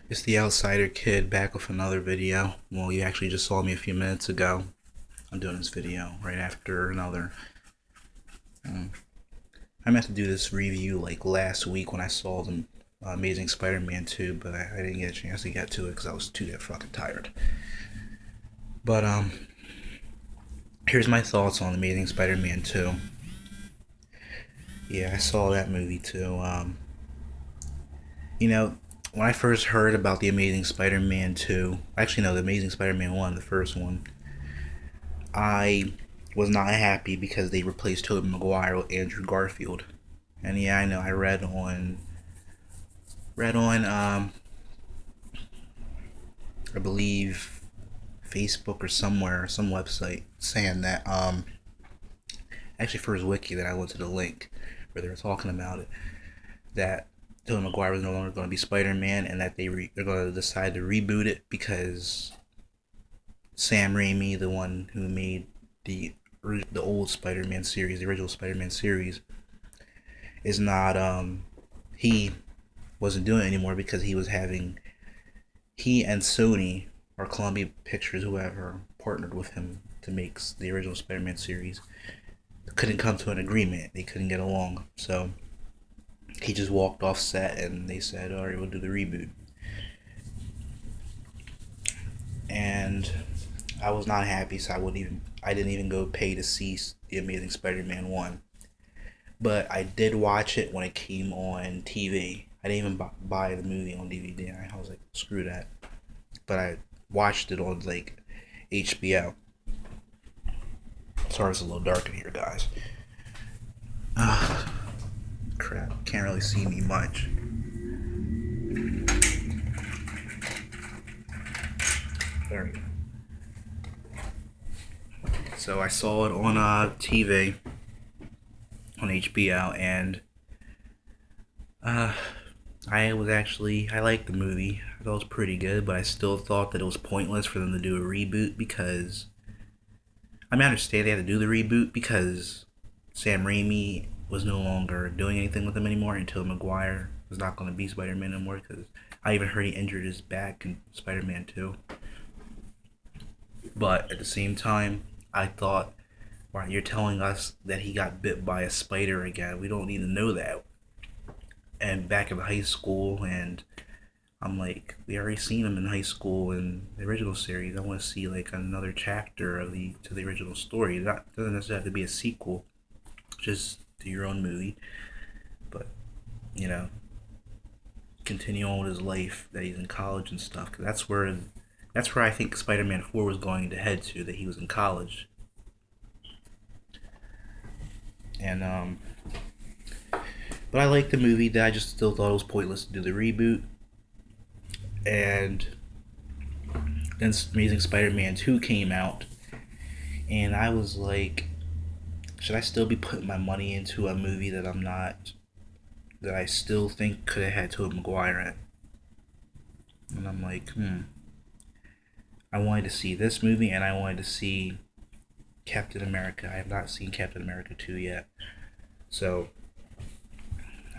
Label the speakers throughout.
Speaker 1: It's the Outsider Kid back with another video. Well, you actually just saw me a few minutes ago. I'm doing this video right after another. I meant to do this review like last week when I saw the Amazing Spider-Man 2, but I didn't get a chance to get to it because I was too damn fucking tired. But here's my thoughts on Amazing Spider-Man 2. Yeah, I saw that movie too. When I first heard about the Amazing Spider-Man 2, actually no, the Amazing Spider-Man 1, the first one, I was not happy because they replaced Tobey Maguire with Andrew Garfield. And yeah, I know I read on I believe Facebook or somewhere, some website saying that actually for his wiki that I went to the link where they were talking about it, that Tobey Maguire was no longer going to be Spider-Man, and that they're going to decide to reboot it because Sam Raimi, the one who made the old Spider-Man series, the original Spider-Man series, is not he wasn't doing it anymore because he and Sony or Columbia Pictures, whoever partnered with him to make the original Spider-Man series, couldn't come to an agreement. They couldn't get along, so he just walked off set, and they said, "All right, we'll do the reboot." And I was not happy, so I didn't even go pay to see the Amazing Spider-Man 1. But I did watch it when it came on TV. I didn't even buy the movie on DVD. I was like, screw that. But I watched it on like HBO. Sorry, it's a little dark in here, guys. Crap, can't really see me much. There we go. So I saw it on TV, on HBO, and I liked the movie. I thought it was pretty good, but I still thought that it was pointless for them to do a reboot because, I understand they had to do the reboot because Sam Raimi was no longer doing anything with them anymore until Maguire was not going to be Spider-Man anymore, because I even heard he injured his back in Spider-Man 2. But at the same time, I thought, right, you're telling us that he got bit by a spider again. We don't need to know that. And back in high school, and I'm like, we already seen him in high school in the original series. I want to see like another chapter to the original story. It doesn't necessarily have to be a sequel. Just do your own movie, but you know, continue on with his life that he's in college and stuff. 'Cause that's where I think Spider-Man 4 was going to head to. That he was in college, and but I liked the movie. That I just still thought it was pointless to do the reboot, and then Amazing Spider-Man 2 came out, and I was like, should I still be putting my money into a movie that that I still think could have had Tobey Maguire in it? And I'm like, I wanted to see this movie, and I wanted to see Captain America. I have not seen Captain America 2 yet, so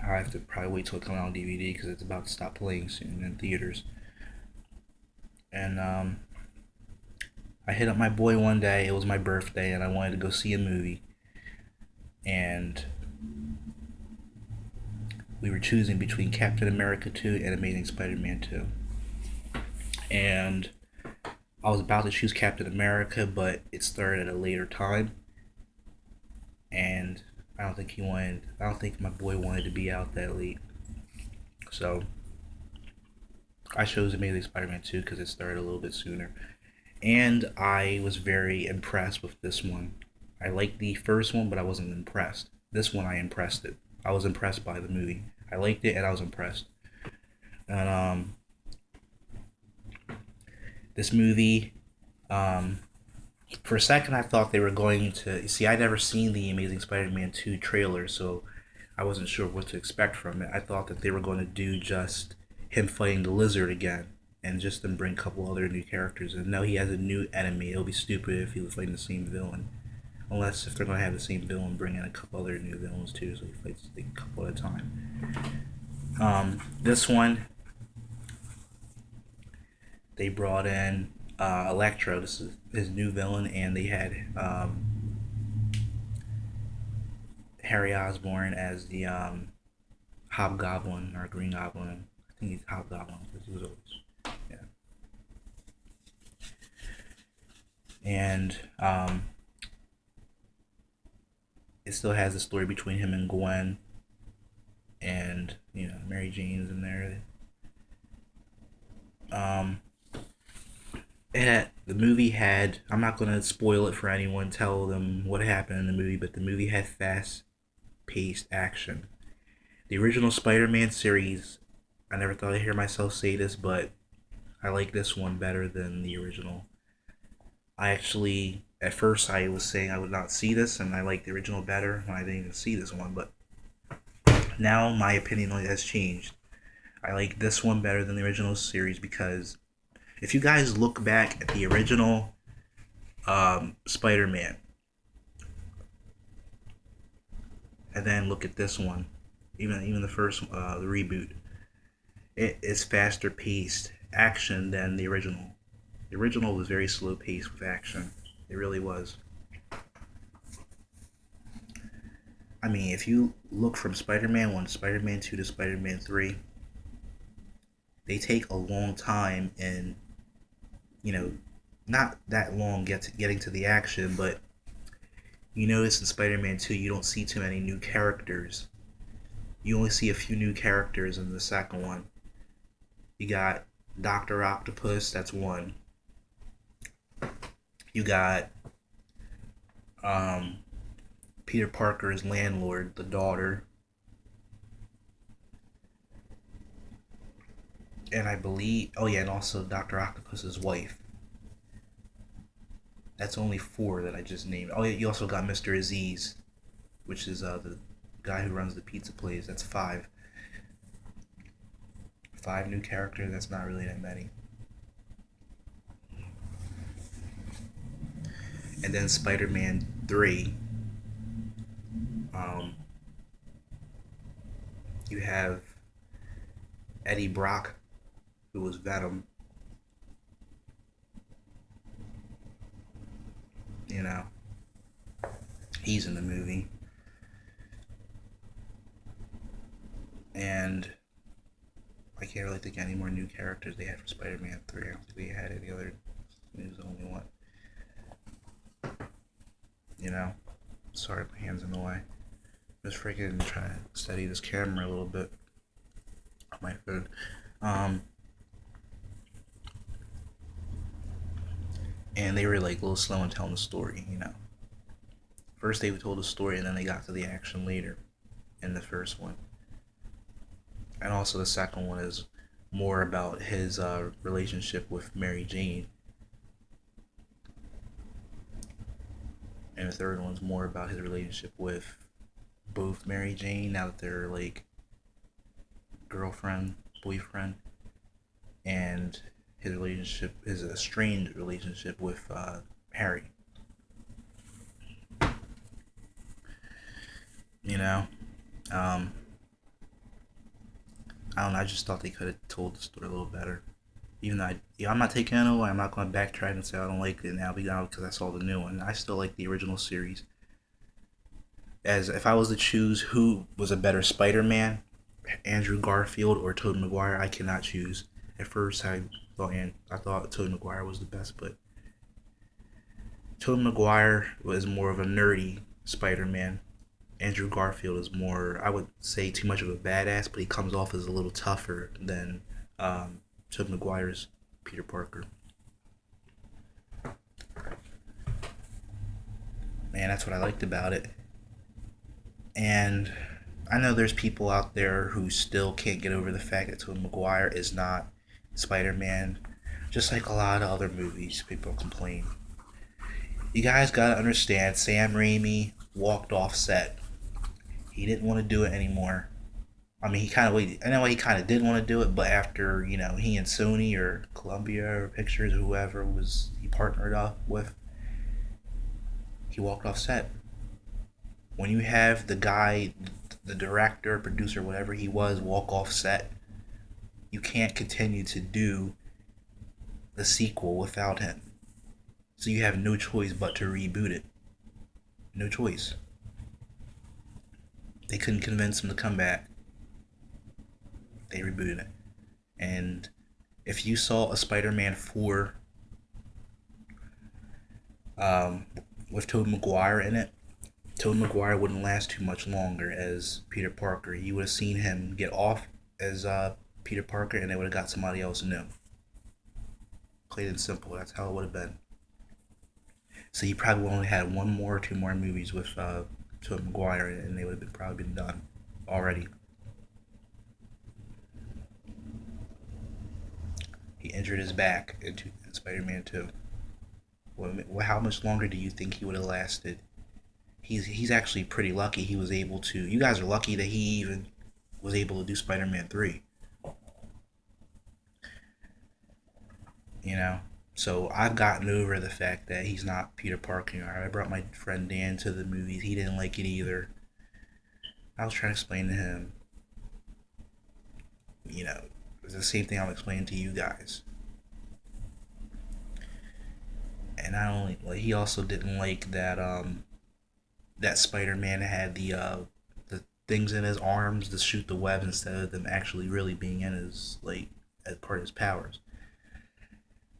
Speaker 1: I have to probably wait till it comes out on DVD because it's about to stop playing soon in theaters. And I hit up my boy one day. It was my birthday, and I wanted to go see a movie. And we were choosing between Captain America 2 and Amazing Spider-Man 2. And I was about to choose Captain America, but it started at a later time. And I don't think my boy wanted to be out that late. So I chose Amazing Spider-Man 2 because it started a little bit sooner. And I was very impressed with this one. I liked the first one, but I wasn't impressed. This one, I impressed it. I was impressed by the movie. I liked it, and I was impressed. And this movie, for a second, I thought they were going to see. I'd never seen the Amazing Spider-Man 2 trailer, so I wasn't sure what to expect from it. I thought that they were going to do just him fighting the Lizard again, and just then bring a couple other new characters. And no, he has a new enemy. It'll be stupid if he was fighting the same villain. Unless if they're going to have the same villain, bring in a couple other new villains too, so he fights like a couple at a time. This one, they brought in Electro. This is his new villain, and they had Harry Osborn as the Hobgoblin or Green Goblin. I think he's Hobgoblin because he was always yeah. And it still has the story between him and Gwen, and Mary Jane's in there. Um, the movie had. I'm not gonna spoil it for anyone. Tell them what happened in the movie, but the movie had fast-paced action. The original Spider-Man series. I never thought I'd hear myself say this, but I like this one better than the original. I actually, at first, I was saying I would not see this, and I like the original better when I didn't even see this one. But now my opinion has changed. I like this one better than the original series because if you guys look back at the original Spider-Man and then look at this one, even the first the reboot, it is faster paced action than the original. The original was very slow paced with action. It really was. I mean, if you look from Spider-Man 1 to Spider-Man 2 to Spider-Man 3, they take a long time and, not that long getting to the action, but you notice in Spider-Man 2 you don't see too many new characters. You only see a few new characters in the second one. You got Dr. Octopus, that's one. You got Peter Parker's landlord, the daughter. And I believe, oh yeah, and also Dr. Octopus's wife. That's only four that I just named. Oh yeah, you also got Mr. Aziz, which is the guy who runs the pizza place. That's five. Five new characters, that's not really that many. And then Spider-Man 3, you have Eddie Brock, who was Venom. He's in the movie. And I can't really think of any more new characters they had for Spider-Man 3. I don't think they had any other. It was the only one. Sorry, my hand's in the way. Just freaking trying to steady this camera a little bit on my phone. And they were like a little slow in telling the story, First they told the story and then they got to the action later in the first one. And also the second one is more about his relationship with Mary Jane. And the third one's more about his relationship with both Mary Jane, now that they're like girlfriend, boyfriend, and his estranged relationship with Harry. I don't know. I just thought they could have told the story a little better. Even though I'm not taking it away. I'm not going to backtrack and say I don't like it now because I saw the new one. I still like the original series. As if I was to choose who was a better Spider-Man, Andrew Garfield or Tobey Maguire, I cannot choose. At first, I thought Tobey Maguire was the best, but Tobey Maguire was more of a nerdy Spider-Man. Andrew Garfield is more, I would say, too much of a badass, but he comes off as a little tougher than Tobey Maguire's Peter Parker. Man, that's what I liked about it. And I know there's people out there who still can't get over the fact that Tobey Maguire is not Spider-Man. Just like a lot of other movies, people complain. You guys gotta understand, Sam Raimi walked off set. He didn't want to do it anymore. I mean, I know he kind of did want to do it, but after, he and Sony or Columbia or Pictures, whoever he partnered up with, he walked off set. When you have the guy, the director, producer, whatever he was, walk off set, you can't continue to do the sequel without him. So you have no choice but to reboot it. No choice. They couldn't convince him to come back. They rebooted it. And if you saw a Spider-Man 4 um, with Tobey Maguire in it, Tobey Maguire wouldn't last too much longer as Peter Parker. You would have seen him get off as Peter Parker, and they would have got somebody else new. Plain and simple. That's how it would have been. So you probably only had one more or two more movies with Tobey Maguire, and they would have probably been done already. He injured his back in Spider-Man 2. How much longer do you think he would have lasted? He's actually pretty lucky he was able to. You guys are lucky that he even was able to do Spider-Man 3. You know? So I've gotten over the fact that he's not Peter Parker. I brought my friend Dan to the movies. He didn't like it either. I was trying to explain to him, you know, it's the same thing I'm explaining to you guys. And not only like he also didn't like that that Spider-Man had the things in his arms to shoot the web instead of them actually really being in his like as part of his powers.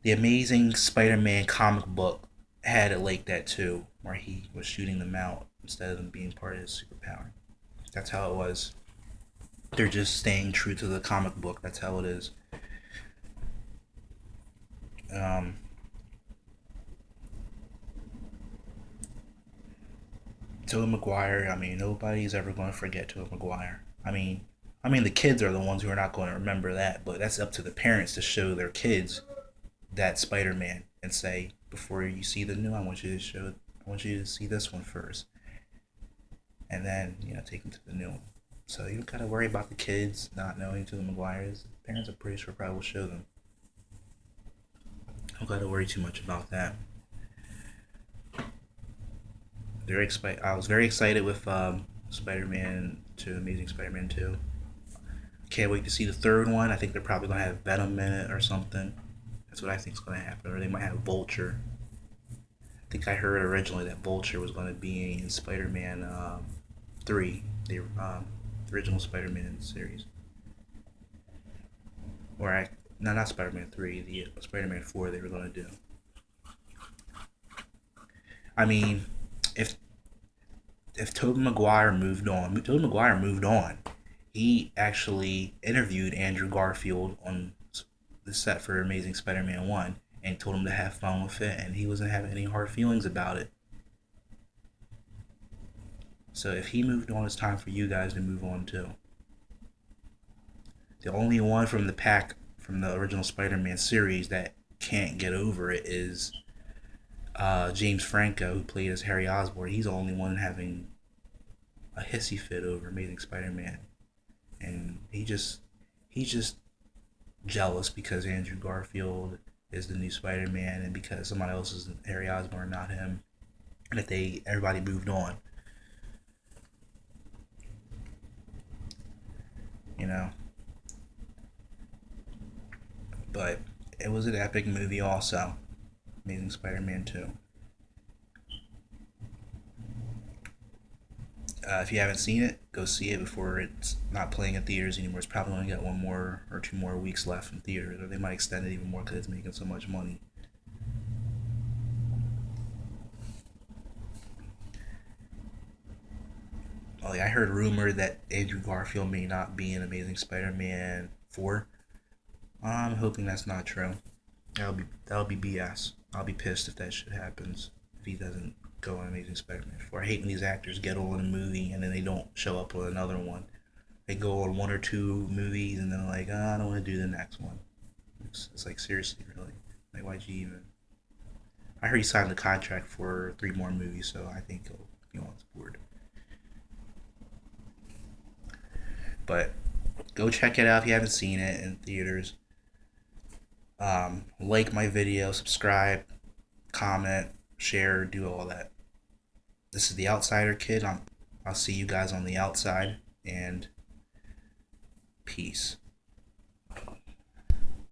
Speaker 1: The Amazing Spider-Man comic book had it like that too, where he was shooting them out instead of them being part of his superpower. That's how it was. They're just staying true to the comic book. That's how it is. Um, Tobey Maguire. I mean, nobody's ever going to forget Tobey Maguire. I mean, the kids are the ones who are not going to remember that, but that's up to the parents to show their kids that Spider-Man and say, before you see the new, I want you to see this one first, and then take them to the new one. So you don't gotta worry about the kids not knowing who the Maguires. Parents are pretty sure probably will show them. I don't gotta worry too much about that. I was very excited with Spider-Man 2, Amazing Spider-Man 2. Can't wait to see the third one. I think they're probably gonna have Venom in it or something. That's what I think is gonna happen. Or they might have Vulture. I think I heard originally that Vulture was gonna be in Spider-Man 3, the original Spider-Man series. Or no, not Spider-Man 3, the Spider-Man 4 they were gonna do. I mean, if Tobey Maguire moved on, Tobey Maguire moved on. He actually interviewed Andrew Garfield on the set for Amazing Spider-Man 1 and told him to have fun with it, and he wasn't having any hard feelings about it. So if he moved on, it's time for you guys to move on too. The only one from the pack from the original Spider-Man series that can't get over it is James Franco, who played as Harry Osborn. He's the only one having a hissy fit over Amazing Spider-Man, and he's just jealous because Andrew Garfield is the new Spider-Man, and because somebody else is Harry Osborn, not him, and that everybody moved on. You know, but it was an epic movie also. Amazing Spider-Man 2. If you haven't seen it, go see it before it's not playing in theaters anymore. It's probably only got one more or two more weeks left in theaters, or they might extend it even more because it's making so much money. Like I heard rumor that Andrew Garfield may not be in Amazing Spider-Man 4. I'm hoping that's not true. That'll be BS. I'll be pissed if that shit happens. If he doesn't go on Amazing Spider-Man 4. I hate when these actors get on a movie and then they don't show up on another one. They go on one or two movies and then like, I don't want to do the next one. It's like seriously, really. Like, why'd you even? I heard he signed the contract for 3 more movies, so I think he'll be on board. But go check it out if you haven't seen it in theaters. Like my video, subscribe, comment, share, do all that. This is the Outsider Kid. I'll see you guys on the outside, and peace.